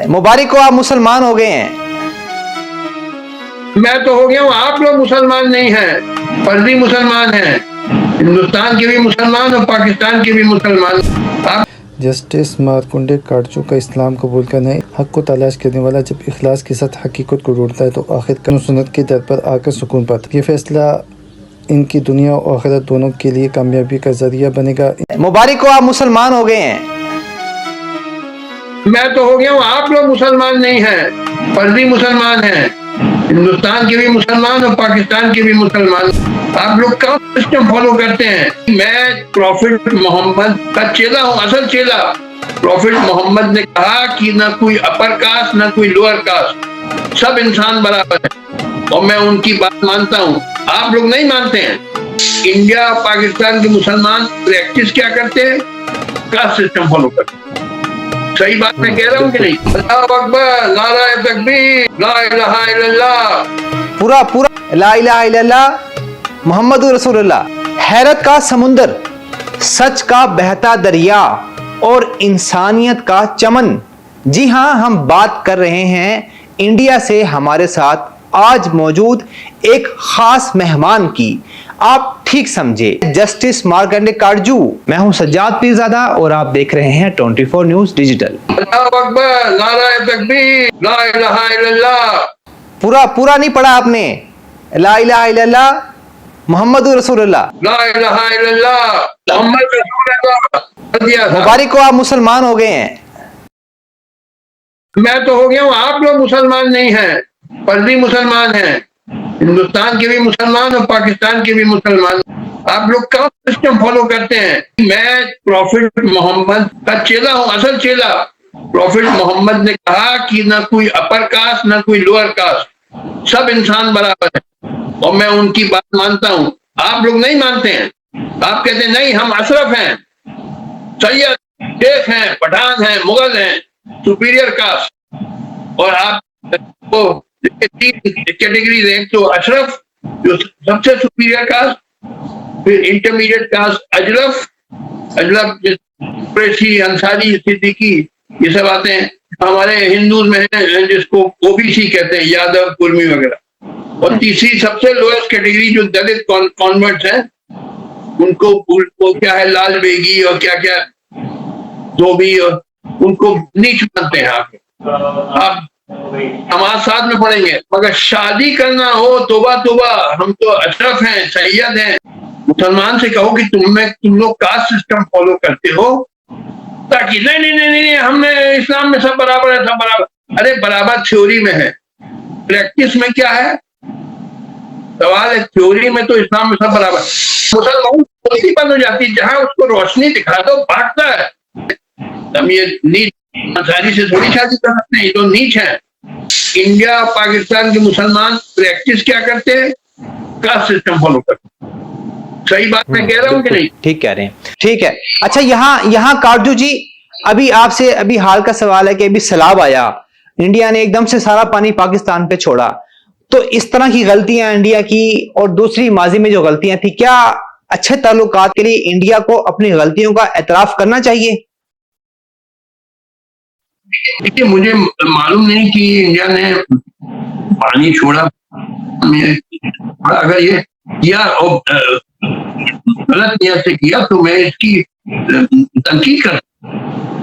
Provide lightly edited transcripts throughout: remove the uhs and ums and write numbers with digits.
मुबारक हो, आप मुसलमान हो गए हैं। मैं तो हो गया हूँ, आप लोग मुसलमान नहीं हैं, फर्जी मुसलमान हैं। हिंदुस्तान के भी मुसलमान और पाकिस्तान के भी मुसलमान। आप जस्टिस मारकुंडे काटजू का इस्लाम कबूल करना है। हक को तलाश करने वाला जब इखलास के साथ हकीकत को ढूंढता है तो आखिर सुन्नत की दर पर आकर सुकून पाता है। ये फैसला इनकी दुनिया और आखिरत दोनों के लिए कामयाबी का जरिया बनेगा। मुबारक हो, आप मुसलमान हो गए हैं। मैं तो हो गया हूँ, आप लोग मुसलमान नहीं हैं, फर्जी मुसलमान हैं। हिंदुस्तान के भी मुसलमान और पाकिस्तान के भी मुसलमान। आप लोग कौन सिस्टम फॉलो करते हैं? मैं प्रॉफिट मोहम्मद का चेला हूँ, असल चेला। प्रॉफिट मोहम्मद ने कहा कि ना कोई अपर कास्ट ना कोई लोअर कास्ट, सब इंसान बराबर है, और मैं उनकी बात मानता हूँ। आप लोग नहीं मानते हैं। इंडिया और पाकिस्तान के मुसलमान प्रैक्टिस क्या करते हैं? कास्ट सिस्टम फॉलो करते हैं। सही बात मैं कह रहा हूँ कि नहीं? अल्लाहु अकबर, नारा तकबीर, ला इलाहा इल्लल्लाह। पूरा पूरा ला इलाहा इल्लल्लाह मोहम्मदुर रसूलुल्लाह। हैरत का समुंदर, सच का बहता दरिया और इंसानियत का चमन। जी हां, हम बात कर रहे हैं इंडिया से हमारे साथ आज मौजूद एक खास मेहमान की। आप ठीक समझे, जस्टिस मारकंडे काटजू। मैं हूं सज्जाद पीरजादा और आप देख रहे हैं 24 न्यूज डिजिटल। अल्लाहु अकबर, नारा तकबीर, ला इलाहा इल्लल्लाह। पूरा पूरा नहीं पढ़ा आपने। ला इलाहा इल्लल्लाह मोहम्मदुर रसूलुल्लाह। ला इलाहा इल्लल्लाह मोहम्मद रसूलुल्लाह। मुबारक हो, आप मुसलमान हो गए हैं। मैं तो हो गया हूँ, आप लोग मुसलमान नहीं हैं, फर्जी मुसलमान हैं। हिंदुस्तान के भी मुसलमान और पाकिस्तान के भी मुसलमान। आप लोग कौन सिस्टम फॉलो करते हैं? मैं प्रॉफिट मोहम्मद का चेला हूँ, असल चेला। प्रॉफिट मोहम्मद ने कहा कि ना कोई अपर कास्ट ना कोई लोअर कास्ट, सब इंसान बराबर है, और मैं उनकी बात मानता हूँ। आप लोग नहीं मानते हैं। आप कहते हैं नहीं, हम अशरफ हैं, सैयद, शेख हैं, पठान हैं, मुगल हैं, सुपीरियर कास्ट। और आप वो तीन कैटेगरीज हैं, तो अशरफ जो सबसे सुपीरियर कास्ट, फिर इंटरमीडिएट कास्ट अजरफ, कुरैशी, अंसारी, सिद्दीकी, ये सब आते हैं। हमारे हिंदूज में है जिसको ओबीसी कहते हैं, यादव, कुर्मी वगैरह। और तीसरी सबसे लोएस्ट कैटेगरी जो दलित कॉन्वर्ट्स हैं, उनको वो क्या है, लाल बेगी और क्या क्या धोबी, और उनको नीच मानते हैं। आप नमाज साथ में पढ़ेंगे, मगर शादी करना हो, तोबा तोबा, हम तो अशरफ हैं, सैयद हैं। मुसलमान से कहो कि तुम लोग कास्ट सिस्टम फॉलो करते हो, ताकि नहीं नहीं नहीं नहीं हमने इस्लाम में सब बराबर है, सब बराबर। अरे बराबर थ्योरी में है, प्रैक्टिस में क्या है? सवाल है, थ्योरी में तो इस्लाम में सब बराबर। मुसलमान रोशनी बंद हो जाती है, जहां उसको रोशनी दिखा दो भागता है। हम ये नीच अंसारी से थोड़ी शादी कर सकते हैं, ये तो नीच है। इंडिया और पाकिस्तान के मुसलमान प्रैक्टिस क्या करते हैं? कास्ट सिस्टम फॉलो करते हैं। सही बात मैं कह रहा हूँ कि नहीं? ठीक कह रहे हैं, ठीक है। अच्छा, यहाँ काटजू जी, अभी आपसे अभी हाल का सवाल है कि अभी सैलाब आया, इंडिया ने एकदम से सारा पानी पाकिस्तान पे छोड़ा, तो इस तरह की गलतियां इंडिया की और दूसरी माजी में जो गलतियां थी, क्या अच्छे ताल्लुकात के लिए इंडिया को अपनी गलतियों का एतराफ करना चाहिए? देखिए, मुझे मालूम नहीं कि इंडिया ने पानी छोड़ा। अगर ये किया और गलत नियत से किया तो मैं इसकी तनकीद कर।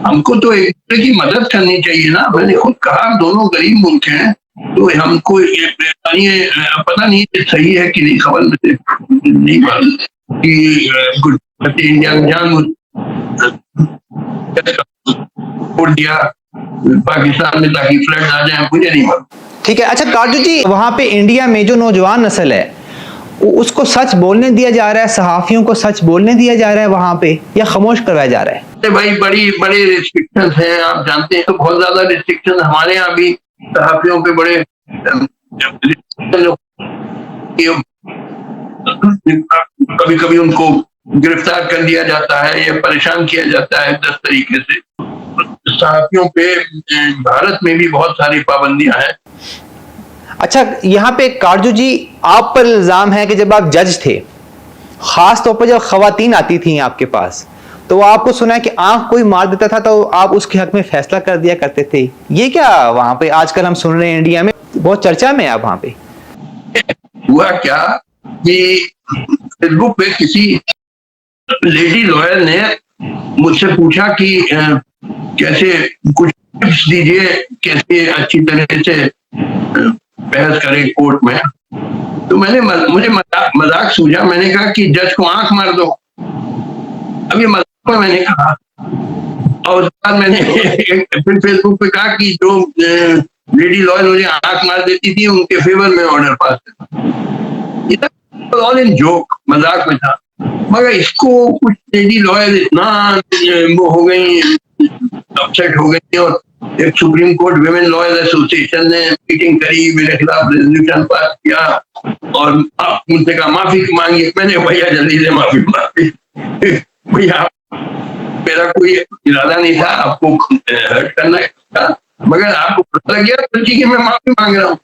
हमको तो एक दूसरे की मदद करनी चाहिए ना। मैंने खुद कहा, दोनों गरीब मुल्क हैं, तो हमको ये पता नहीं सही है कि नहीं, खबर में से नहीं मालूम कि इंडिया में जान छोड़ दिया पाकिस्तान में ताकि फ्लड आ जाए, मुझे नहीं मालूम। ठीक है। अच्छा काटजू जी, वहां पे इंडिया में जो नौजवान नस्ल है उसको सच बोलने दिया जा रहा है, सहाफियों को सच बोलने दिया जा रहा है वहां पे, या खामोश करवाया जा रहा है? भाई बड़े रिस्ट्रिक्शंस हैं, आप जानते हैं। तो बहुत ज्यादा रिस्ट्रिक्शन हमारे यहाँ भी सहाफियों पे बड़े कभी कभी उनको गिरफ्तार कर लिया जाता है या परेशान किया जाता है 10 तरीके से। सहाफियों पे भारत में भी बहुत सारी पाबंदियां हैं। अच्छा, यहाँ पे काटजू जी, आप पर इल्जाम है कि जब आप जज थे, खास तौर पर जब खवातीन आती थी आपके पास, तो आपको सुना है कि आंख कोई मार देता था तो आप उसके हक में फैसला कर दिया करते थे। ये क्या वहां पे आजकल हम सुन रहे हैं, इंडिया में बहुत चर्चा में है आप वहां पे। हुआ क्या कि फेसबुक पे किसी लेडी लॉयर ने मुझसे पूछा कि कैसे कुछ टिप्स दीजिए, कैसे अच्छी तरह से बहस करें कोर्ट में। तो मुझे मजाक सूझा, मैंने कहा कि जज को आंख मार दो। अब ये मजाक में मैंने कहा, और उसके बाद मैंने फिर फेसबुक पे कहा कि जो लेडी लॉयर मुझे आंख मार देती थी उनके फेवर में order pass all in joke, मजाक में था। मगर इसको कुछ लेडी लॉयर इतना वो हो गई, अपसेट हो गई, और एक supreme court women lawyer association ने मीटिंग करी, मेरे खिलाफ रेजोल्यूशन पास किया और मुझसे कहा माफी मांगी। मैंने भैया जल्दी से माफी मांगी, भैया मेरा कोई इरादा नहीं था आपको हर्ट करना था, मगर आपको पता लग गया तो कि मैं माफी मांग रहा हूँ।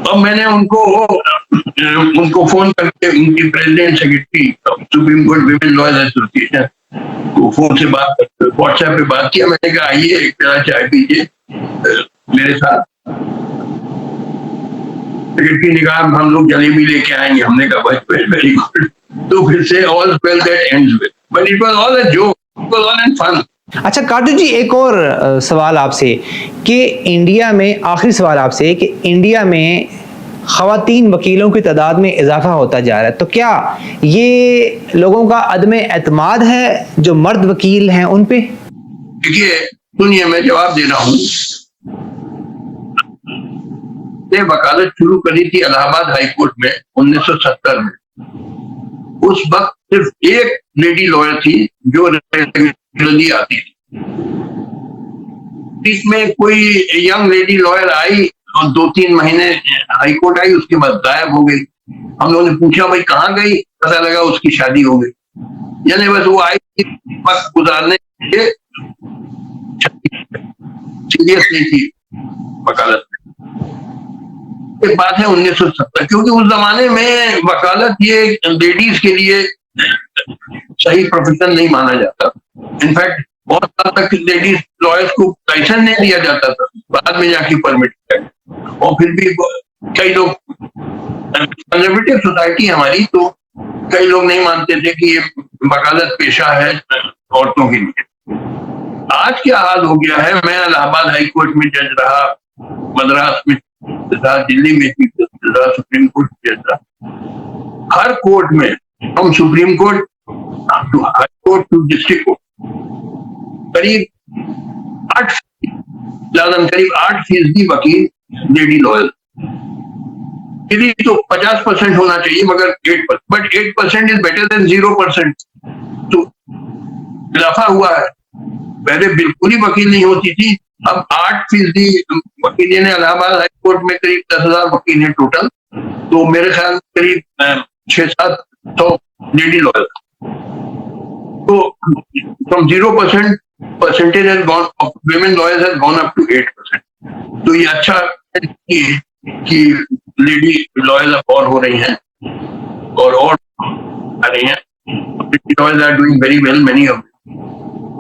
और मैंने उनको फोन करके उनकी president secretary supreme court women lawyer association को फोन से व्हाट्सएप पे बात किया। मैंने कहा आइए एक तरह चाय पीजिए मेरे साथ। सेक्रेटरी ने कहा हम लोग जलेबी लेके आएंगे। हमने कहा बस वेरी गुड। तो फिर से all well that ends with, but it was all a joke, it was all in fun. अच्छा काटू जी, एक और सवाल आपसे कि इंडिया में, आखिरी सवाल आपसे कि इंडिया में खवातीन वकीलों की तादाद में इजाफा होता जा रहा है, तो क्या ये लोगों का अदम एतमाद है जो मर्द वकील हैं उन पे? देखिए सुनिए, मैं जवाब दे रहा हूँ। ये वकालत शुरू करी थी इलाहाबाद हाई कोर्ट में 1970 में। उस वक्त सिर्फ एक लेडी लॉयर थी जो रेगुलरली आती थी। इसमें कोई यंग लेडी लॉयर आई और 2-3 महीने हाई कोर्ट आई, उसके बाद गायब हो गई। हम लोगों ने पूछा भाई कहाँ गई, पता लगा उसकी शादी हो गई। यानी बस वो आई वक्त गुजारने के लिए, सीरियस नहीं थी वकालत में। एक बात है 1970, क्योंकि उस जमाने में वकालत ये लेडीज के लिए सही प्रोफेशन नहीं माना जाता। इनफैक्ट बहुत साल तक लेडीज लॉयर्स को लाइसेंस नहीं दिया जाता था, बाद में जाके परमिट किया। और फिर भी कई लोग, कंजर्वेटिव सोसाइटी हमारी, तो कई लोग नहीं मानते थे कि ये वकालत पेशा है औरतों के लिए। आज क्या हाल हो गया है, मैं इलाहाबाद हाई कोर्ट में जज रहा, मद्रास में रहा, दिल्ली में रहा, सुप्रीम कोर्ट जज रहा। हर कोर्ट में, हम supreme court to high court to district court, करीब 8% वकील लेडी लॉयर। तो 50% होना चाहिए, मगर 8%, बट 8% इज बेटर देन 0%। तो इजाफा हुआ है, पहले बिल्कुल ही वकील नहीं होती थी, अब 8% वकील ने। इलाहाबाद हाई कोर्ट में करीब 10,000 वकील हैं टोटल, तो मेरे ख्याल करीब 600-700 लेडी लॉयर। तो from 0% percentage has gone, women lawyers has gone up to 8%. तो ये अच्छा है कि लेडी लॉयर्स अब और हो रही हैं और आ रही हैं। Lawyers are doing very well, many of them.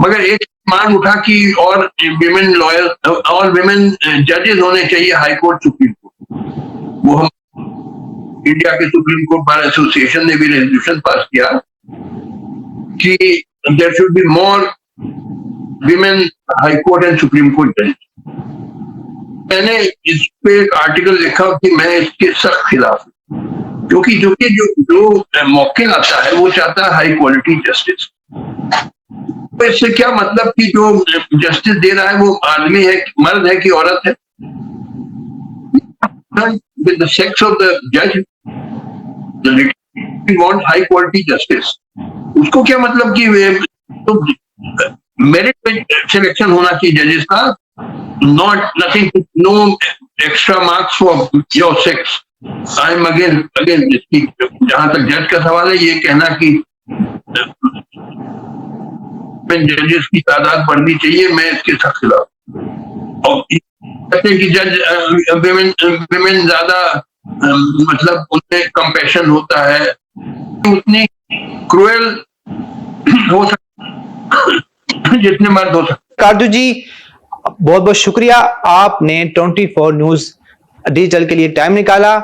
मगर एक मांग उठा कि और विमेन लॉयर्स और विमेन जजेस होने चाहिए हाई कोर्ट, सुप्रीम कोर्ट। वो हम इंडिया के सुप्रीम कोर्ट बार एसोसिएशन ने भी रेजोल्यूशन पास किया कि there should be more women high court and supreme court जज। मैंने इस पे एक आर्टिकल लिखा कि मैं इसके सख्त खिलाफ हूं, क्योंकि जो मौके आता है वो चाहता है हाई क्वालिटी जस्टिस। तो इससे क्या मतलब कि जो जस्टिस दे रहा है वो आदमी है, मर्द है कि औरत है। With the sex of the जज we want high quality justice. उसको क्या मतलब कि तो मेरिट पे सिलेक्शन होना चाहिए जजेस का, not nothing, no extra marks for your sex. I am again जहां तक जज का सवाल है, ये कहना कि जजेस की तादाद बढ़नी चाहिए, मैं इसके सख्त खिलाफ। और कहते हैं कि जज विमेन ज्यादा मतलब उनमें कंपैशन होता है, उतनी क्रूएल हो सकता जितने मर्द हो सकते। काजू जी बहुत बहुत शुक्रिया, आपने 24 न्यूज डिजिटल के लिए टाइम निकाला।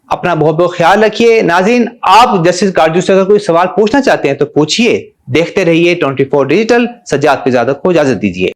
अपना बहुत बहुत ख्याल रखिए। नाज़रीन, आप जस्टिस काजू से अगर कोई सवाल पूछना चाहते हैं तो पूछिए। देखते रहिए 24 डिजिटल। सज्जाद पिज़ादा को इजाजत दीजिए।